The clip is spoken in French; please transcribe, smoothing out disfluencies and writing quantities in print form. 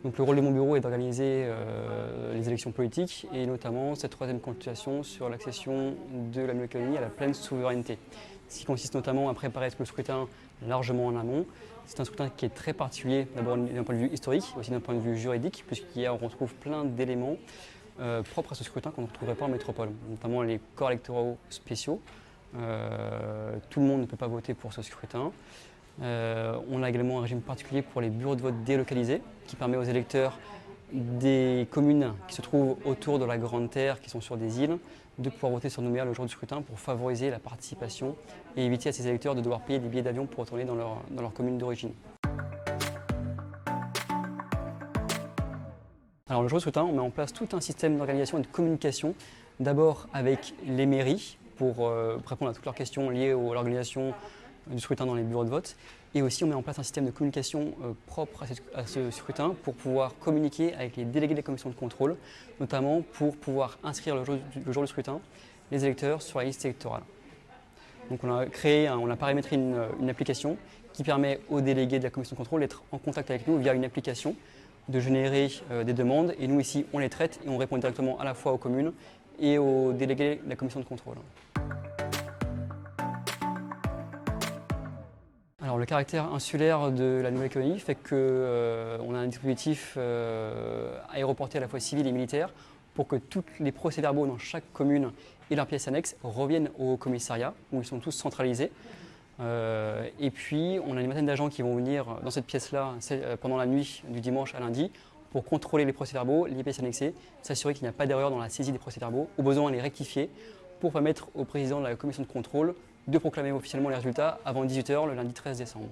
Donc le rôle de mon bureau est d'organiser les élections politiques et notamment cette troisième consultation sur l'accession de la Nouvelle-Calédonie à la pleine souveraineté. Ce qui consiste notamment à préparer le scrutin largement en amont. C'est un scrutin qui est très particulier, d'abord d'un point de vue historique, aussi d'un point de vue juridique, puisqu'on retrouve plein d'éléments propres à ce scrutin qu'on ne retrouverait pas en métropole, notamment les corps électoraux spéciaux. Tout le monde ne peut pas voter pour ce scrutin. On a également un régime particulier pour les bureaux de vote délocalisés qui permet aux électeurs des communes qui se trouvent autour de la Grande Terre, qui sont sur des îles, de pouvoir voter sur Nouméa le jour du scrutin pour favoriser la participation et éviter à ces électeurs de devoir payer des billets d'avion pour retourner dans leur commune d'origine. Alors le jour du scrutin, on met en place tout un système d'organisation et de communication, d'abord avec les mairies pour répondre à toutes leurs questions liées à l'organisation du scrutin dans les bureaux de vote. Et aussi on met en place un système de communication propre à ce scrutin pour pouvoir communiquer avec les délégués de la commission de contrôle, notamment pour pouvoir inscrire le jour du scrutin les électeurs sur la liste électorale. Donc on a paramétré une application qui permet aux délégués de la commission de contrôle d'être en contact avec nous via une application, de générer des demandes et nous ici on les traite et on répond directement à la fois aux communes et aux délégués de la commission de contrôle. Alors, le caractère insulaire de la Nouvelle-Calédonie fait qu'on a un dispositif aéroporté à la fois civil et militaire pour que tous les procès-verbaux dans chaque commune et leurs pièces annexes reviennent au commissariat où ils sont tous centralisés. Et puis, on a une vingtaine d'agents qui vont venir dans cette pièce-là pendant la nuit du dimanche à lundi pour contrôler les procès-verbaux, les pièces annexées, s'assurer qu'il n'y a pas d'erreur dans la saisie des procès-verbaux, au besoin les rectifier pour permettre au président de la commission de contrôle de proclamer officiellement les résultats avant 18 h le lundi 13 décembre.